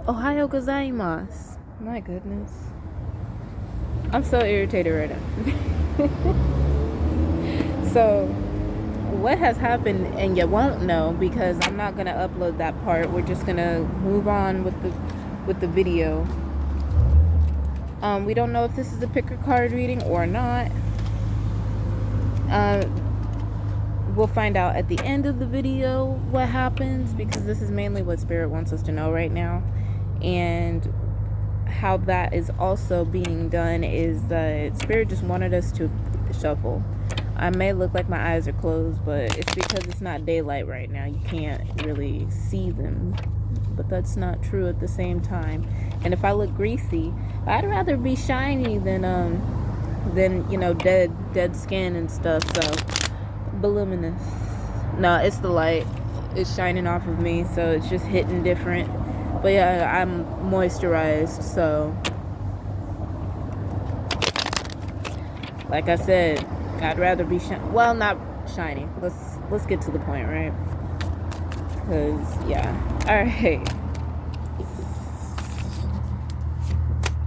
Ohio gozaimasu. My goodness. I'm so irritated right now. So, what has happened, and you won't know because I'm not gonna upload that part. We're just gonna move on with the video. We don't know if this is a picker card reading or not. We'll find out at the end of the video what happens, because this is mainly what Spirit wants us to know right now. And how that is also being done is that Spirit just wanted us to shuffle. I may look like my eyes are closed, but it's because it's not daylight right now. You can't really see them, but that's not true at the same time. And if I look greasy, I'd rather be shiny than you know, dead skin and stuff. So voluminous. No, it's the light. It's shining off of me, so it's just hitting different. But yeah, I'm moisturized, so like I said, I'd rather be well, not shiny. Let's get to the point, right? Cause yeah. All right.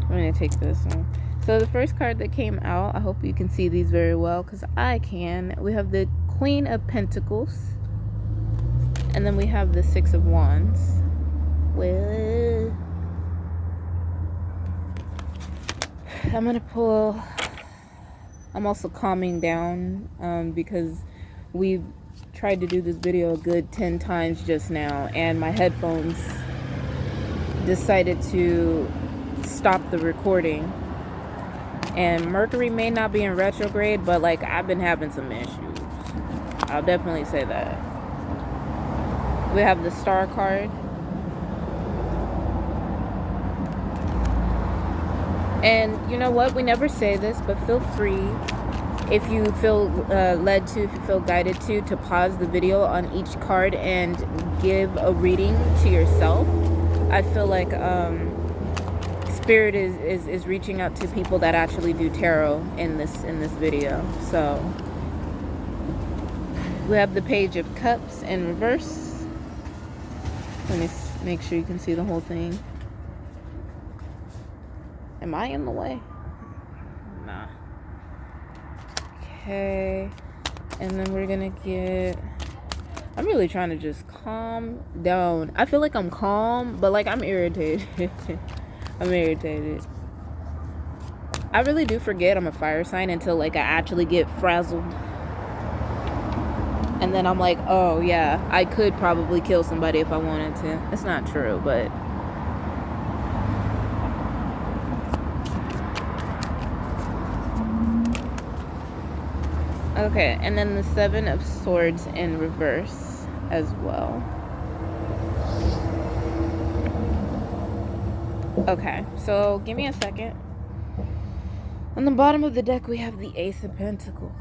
I'm gonna take this one. So the first card that came out, I hope you can see these very well, because I can. We have the Queen of Pentacles, and then we have the Six of Wands. Well, I'm gonna pull. I'm also calming down because we've tried to do this video a good 10 times just now, and my headphones decided to stop the recording. And Mercury may not be in retrograde, but like, I've been having some issues. I'll definitely say that. We have the Star card. And you know what? We never say this, but feel free, if you feel led to, if you feel guided to pause the video on each card and give a reading to yourself. I feel like Spirit is reaching out to people that actually do tarot in this video. So we have the Page of Cups in reverse. Let me make sure you can see the whole thing. Am I in the way? Nah. Okay. And then we're gonna get... I'm really trying to just calm down. I feel like I'm calm, but like I'm irritated. I'm irritated. I really do forget I'm a fire sign until like I actually get frazzled. And then I'm like, oh yeah, I could probably kill somebody if I wanted to. It's not true, but... Okay, and then the Seven of Swords in reverse as well. Okay, so give me a second. On the bottom of the deck, we have the Ace of Pentacles.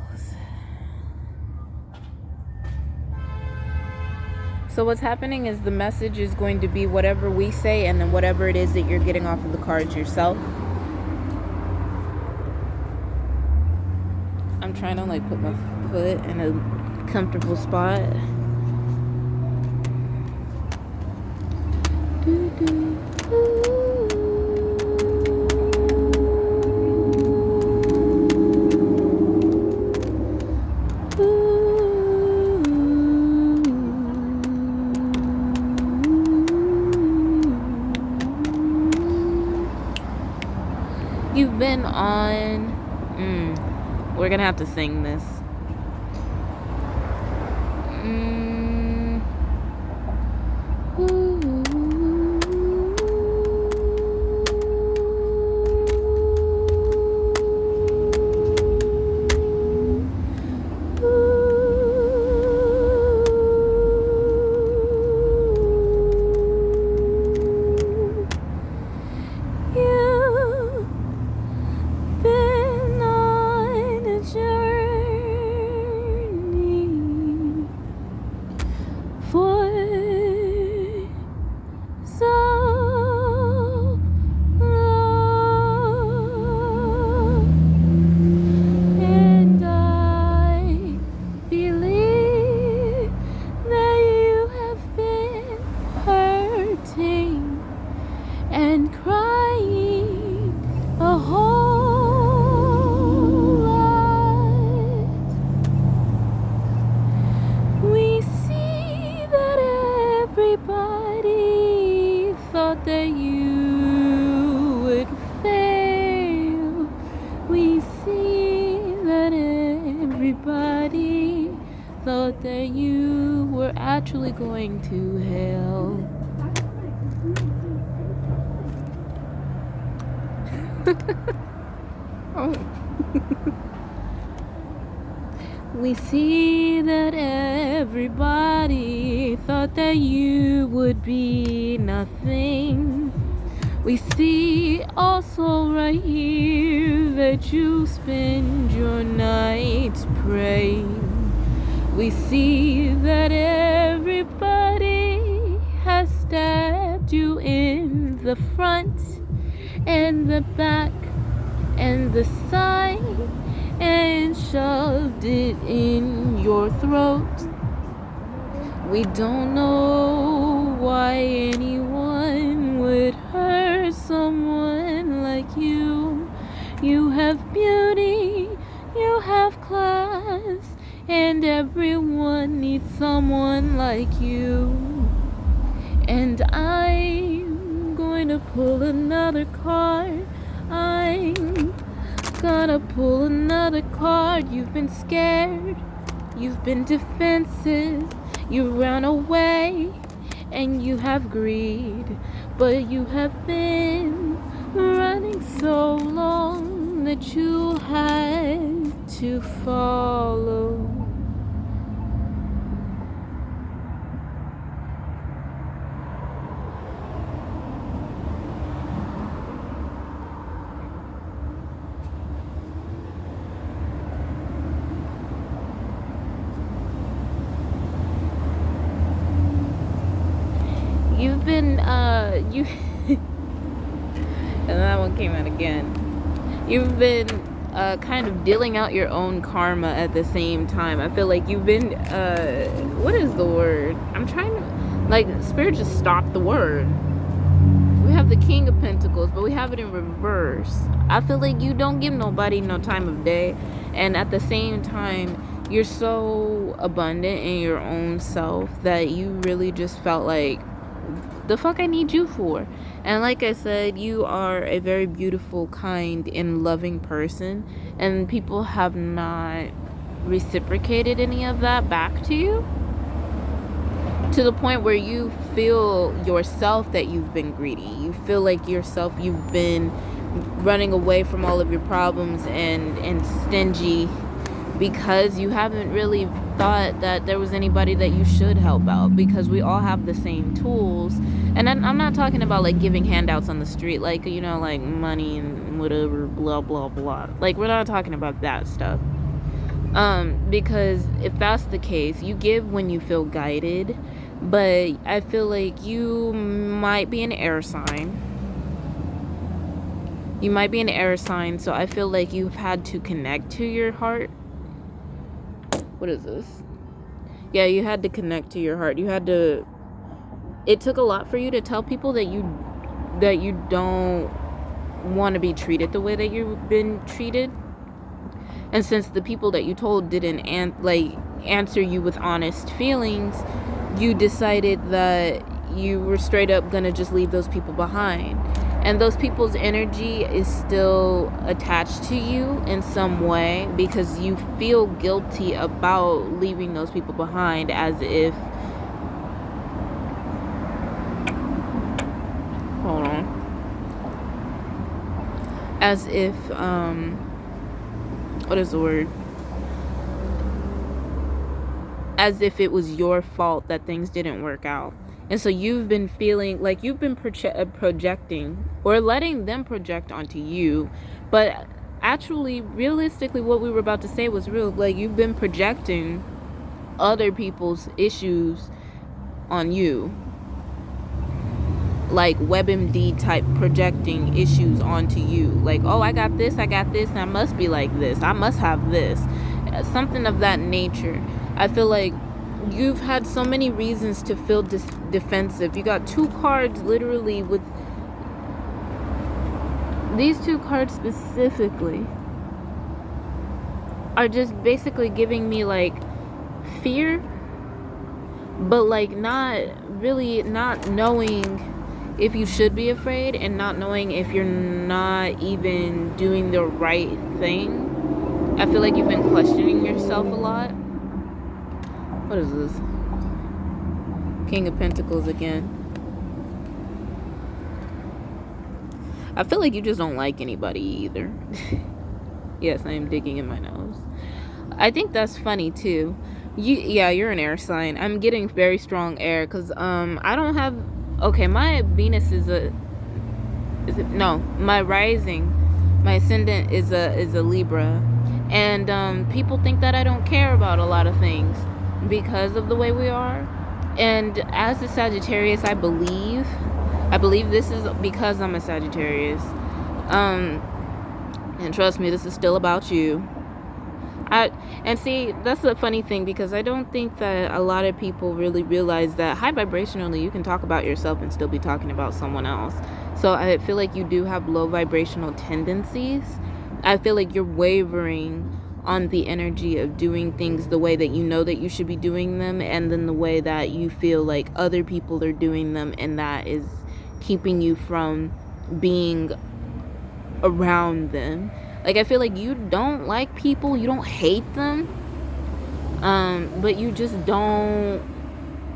So what's happening is the message is going to be whatever we say, and then whatever it is that you're getting off of the cards yourself. I'm trying to like put my foot in a comfortable spot. You've been on... We're gonna have to sing this. thought that you would fail. We see that everybody thought that you were actually going to hell. Oh. We see that everybody thought that you would be nothing. We see also right here that you spend your nights praying. We see that everybody has stabbed you in the front and the back and the side and shoved it in your throat. We don't know why anyone would hurt someone like you. You have beauty, you have class, and everyone needs someone like you. And I'm going to pull another card. I'm gonna pull another card. You've been scared, you've been defensive, you ran away, and you have greed. But you have been running so long that you had to follow. You've been, and that one came out again. You've been, kind of dealing out your own karma at the same time. I feel like you've been, what is the word? I'm trying to, like, Spirit just stopped the word. We have the King of Pentacles, but we have it in reverse. I feel like you don't give nobody no time of day, and at the same time, you're so abundant in your own self that you really just felt like, the fuck I need you for? And like I said, you are a very beautiful, kind, and loving person, and people have not reciprocated any of that back to you, to the point where you feel yourself that you've been greedy. You feel like yourself you've been running away from all of your problems and stingy, because you haven't really thought that there was anybody that you should help out, because we all have the same tools. And I'm not talking about like giving handouts on the street, like, you know, like money and whatever, blah blah blah. Like, we're not talking about that stuff, because if that's the case, you give when you feel guided. But I feel like you might be an air sign. You might be an air sign, so I feel like you've had to connect to your heart. What is this? Yeah, you had to connect to your heart. You had to, it took a lot for you to tell people that you don't want to be treated the way that you've been treated. And since the people that you told didn't answer you with honest feelings, you decided that you were straight up gonna just leave those people behind. And those people's energy is still attached to you in some way, because you feel guilty about leaving those people behind, as if, hold on, as if, what is the word? As if it was your fault that things didn't work out. And so you've been feeling like you've been projecting, or letting them project onto you. But actually, realistically, what we were about to say was real. Like, you've been projecting other people's issues on you. Like WebMD type projecting issues onto you. Like, oh, I got this, and I must be like this. I must have this. Something of that nature. I feel like you've had so many reasons to feel defensive. You got two cards literally with these two cards specifically are just basically giving me like fear, but like not really, not knowing if you should be afraid, and not knowing if you're not even doing the right thing. I feel like you've been questioning yourself a lot. What is this? King of Pentacles again. I feel like you just don't like anybody either. Yes, I am digging in my nose. I think that's funny too. You're an air sign. I'm getting very strong air because I don't have. Okay, my Venus my rising, my ascendant is a Libra, and people think that I don't care about a lot of things because of the way we are. And as a Sagittarius, I believe this is because I'm a Sagittarius. And trust me, this is still about you. And see, that's the funny thing, because I don't think that a lot of people really realize that high vibrationally you can talk about yourself and still be talking about someone else. So I feel like you do have low vibrational tendencies. I feel like you're wavering on the energy of doing things the way that you know that you should be doing them, and then the way that you feel like other people are doing them, and that is keeping you from being around them. Like, I feel like you don't like people, you don't hate them, but you just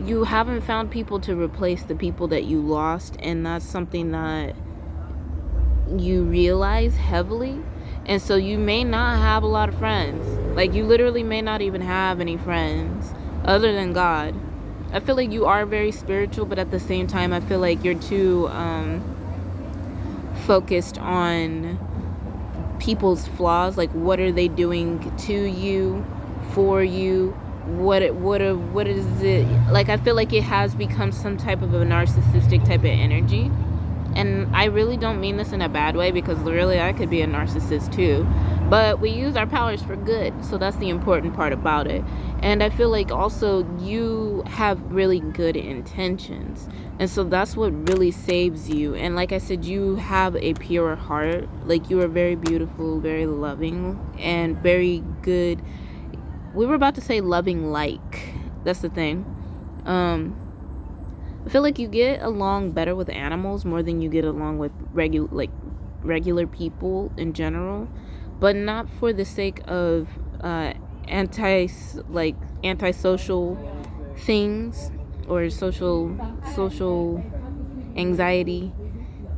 you haven't found people to replace the people that you lost, and that's something that you realize heavily. And so you may not have a lot of friends. Like, you literally may not even have any friends other than God. I feel like you are very spiritual, but at the same time I feel like you're too focused on people's flaws. Like, what are they doing to you, for you, what is it? Like, I feel like it has become some type of a narcissistic type of energy. And I really don't mean this in a bad way, because really I could be a narcissist too. But we use our powers for good, so that's the important part about it. And I feel like also you have really good intentions, and so that's what really saves you. And like I said, you have a pure heart. Like, you are very beautiful, very loving, and very good. We were about to say loving like. That's the thing. I feel like you get along better with animals more than you get along with regular people in general, but not for the sake of antisocial things or social anxiety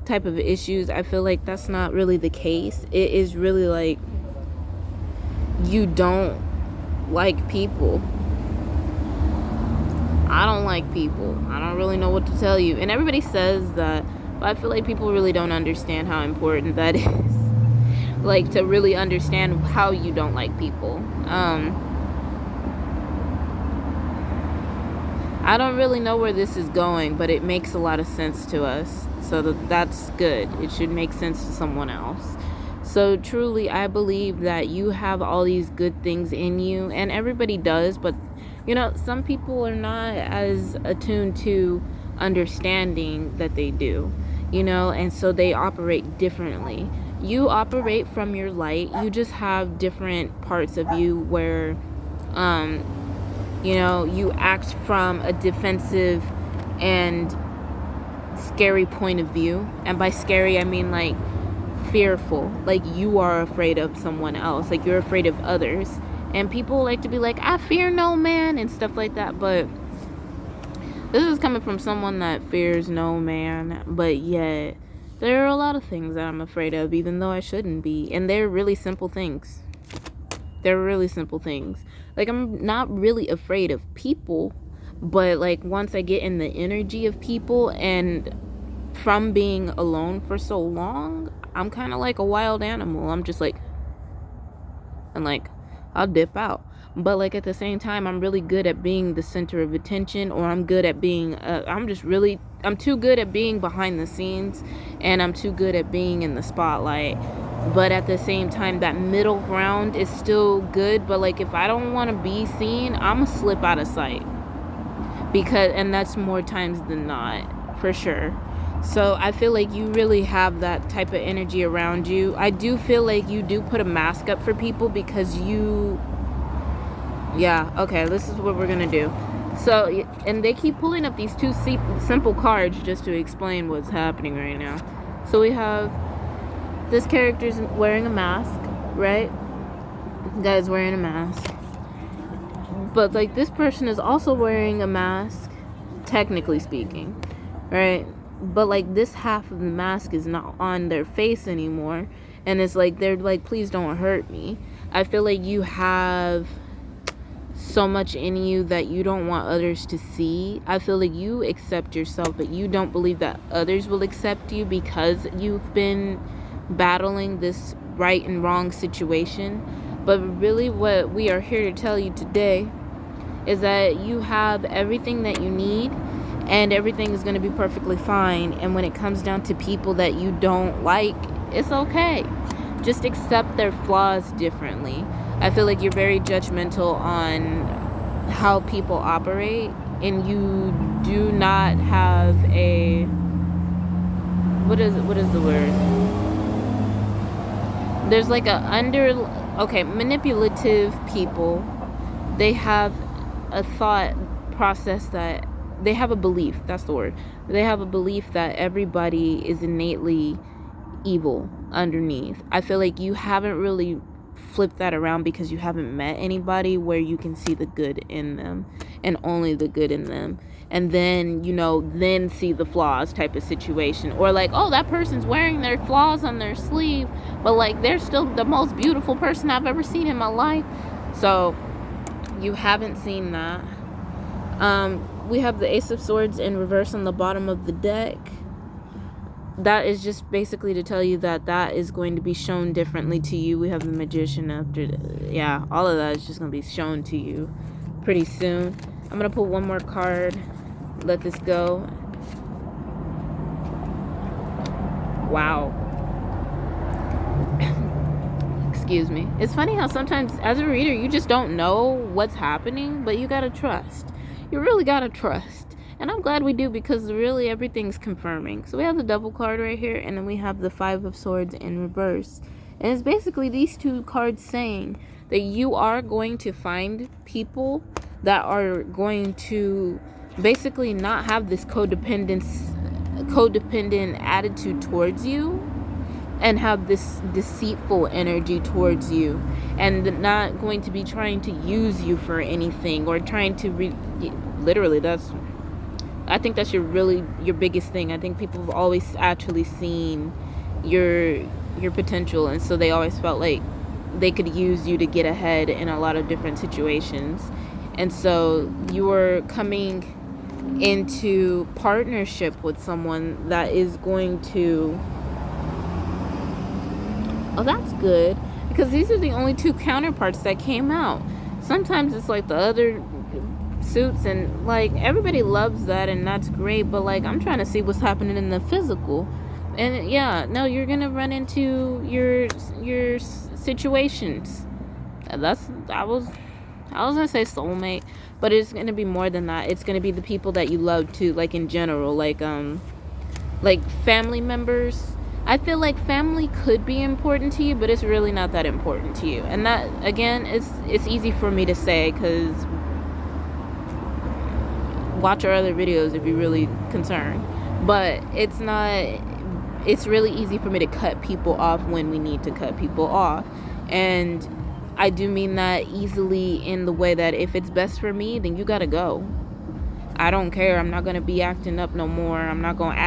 type of issues. I feel like that's not really the case. It is really like you don't like people. I don't like people. I don't really know what to tell you. And everybody says that, but I feel like people really don't understand how important that is. Like, to really understand how you don't like people. I don't really know where this is going, but it makes a lot of sense to us. So that's good. It should make sense to someone else. So truly, I believe that you have all these good things in you, and everybody does, but you know, some people are not as attuned to understanding that they do, you know, and so they operate differently. You operate from your light. You just have different parts of you where, you know, you act from a defensive and scary point of view. And by scary, I mean like fearful. Like, you are afraid of someone else. Like, you're afraid of others. And people like to be like, I fear no man and stuff like that. But this is coming from someone that fears no man. But yet, there are a lot of things that I'm afraid of, even though I shouldn't be. And they're really simple things. They're really simple things. Like, I'm not really afraid of people. But, like, once I get in the energy of people, and from being alone for so long, I'm kind of like a wild animal. I'm just like, and like, I'll dip out. But like, at the same time, I'm really good at being the center of attention, or I'm good at being, I'm too good at being behind the scenes, and I'm too good at being in the spotlight. But at the same time, that middle ground is still good. But like, if I don't want to be seen, I'm gonna slip out of sight, and that's more times than not, for sure. So I feel like you really have that type of energy around you. I do feel like you do put a mask up for people, because this is what we're gonna do. So, and they keep pulling up these two simple cards just to explain what's happening right now. So we have this character's wearing a mask, right? The guy's wearing a mask. But, like, this person is also wearing a mask, technically speaking, right? But, like, this half of the mask is not on their face anymore. And it's like, they're like, please don't hurt me. I feel like you have so much in you that you don't want others to see. I feel like you accept yourself, but you don't believe that others will accept you because you've been battling this right and wrong situation. But really what we are here to tell you today is that you have everything that you need, and everything is going to be perfectly fine. And when it comes down to people that you don't like, it's okay. Just accept their flaws differently. I feel like you're very judgmental on how people operate, and you do not have a, what is the word? There's like manipulative people. They have a thought process that, they have a belief, that's the word. They have a belief that everybody is innately evil underneath. I feel like you haven't really flipped that around because you haven't met anybody where you can see the good in them and only the good in them, and then, you know, then see the flaws type of situation. Or like, oh, that person's wearing their flaws on their sleeve, but like they're still the most beautiful person I've ever seen in my life. So you haven't seen that. We have the Ace of Swords in reverse on the bottom of the deck. That is just basically to tell you that that is going to be shown differently to you. We have the Magician after, yeah, all of that is just going to be shown to you pretty soon. I'm going to pull one more card, let this go. Wow. Excuse me. It's funny how sometimes as a reader, you just don't know what's happening, but you got to trust. You really got to trust. And I'm glad we do, because really everything's confirming. So we have the Devil card right here, and then we have the Five of Swords in reverse. And it's basically these two cards saying that you are going to find people that are going to basically not have this codependent attitude towards you, and have this deceitful energy towards you, and not going to be trying to use you for anything, or trying to literally, I think that's your biggest thing. I think people have always actually seen your potential, and so they always felt like they could use you to get ahead in a lot of different situations. And so you are coming into partnership with someone that is going to, oh, that's good, because these are the only two counterparts that came out. Sometimes it's like the other suits, and like everybody loves that, and that's great, but like I'm trying to see what's happening in the physical. And yeah, no, you're gonna run into your situations. I was gonna say soulmate, but it's gonna be more than that. It's gonna be the people that you love too, like in general, like family members. I feel like family could be important to you, but it's really not that important to you. And that, again, it's easy for me to say, because watch our other videos if you're really concerned. But it's really easy for me to cut people off when we need to cut people off. And I do mean that easily in the way that if it's best for me, then you gotta go. I don't care. I'm not going to be acting up no more. I'm not going to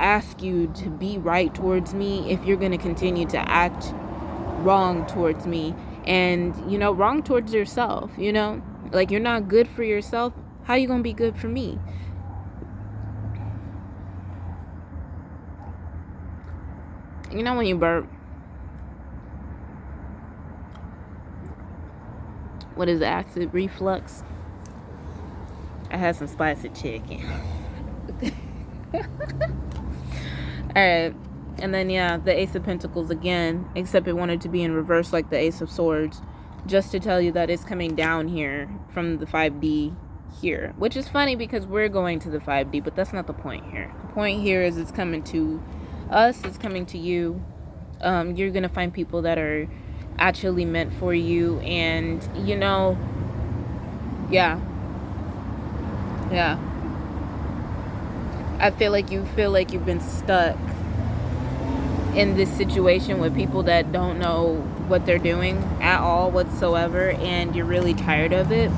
ask you to be right towards me if you're going to continue to act wrong towards me. And, you know, wrong towards yourself, you know? Like, you're not good for yourself. How are you going to be good for me? You know when you burp? What is acid reflux? I had some spicy chicken. Alright. And then, yeah, the Ace of Pentacles again. Except it wanted to be in reverse like the Ace of Swords. Just to tell you that it's coming down here from the 5D here. Which is funny because we're going to the 5D. But that's not the point here. The point here is it's coming to us. It's coming to you. You're going to find people that are actually meant for you. And, you know, yeah. Yeah. I feel like you've been stuck in this situation with people that don't know what they're doing at all whatsoever, and you're really tired of it,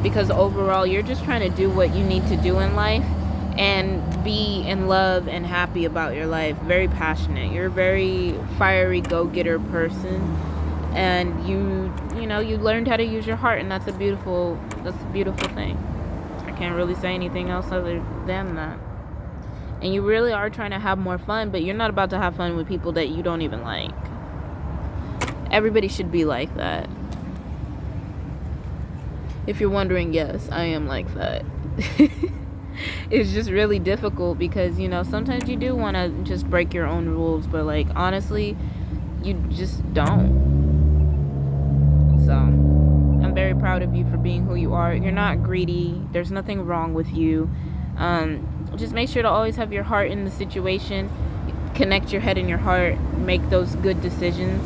because overall you're just trying to do what you need to do in life and be in love and happy about your life. Very passionate. You're a very fiery go-getter person, and you learned how to use your heart, and that's a beautiful thing. I can't really say anything else other than that. And you really are trying to have more fun, but you're not about to have fun with people that you don't even like. Everybody should be like that. If you're wondering, yes, I am like that. It's just really difficult because, sometimes you do want to just break your own rules, but like, honestly, you just don't. So, I'm very proud of you for being who you are. You're not greedy. There's nothing wrong with you. Just make sure to always have your heart in the situation. Connect your head and your heart. Make those good decisions.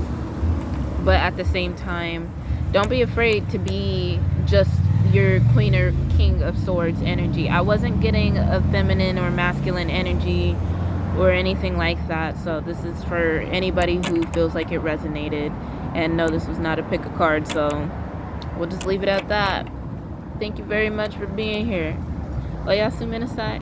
But at the same time, don't be afraid to be just your queen or king of swords energy. I wasn't getting a feminine or masculine energy or anything like that. So this is for anybody who feels like it resonated. And no, this was not a pick a card. So we'll just leave it at that. Thank you very much for being here. Oyasu Minasai.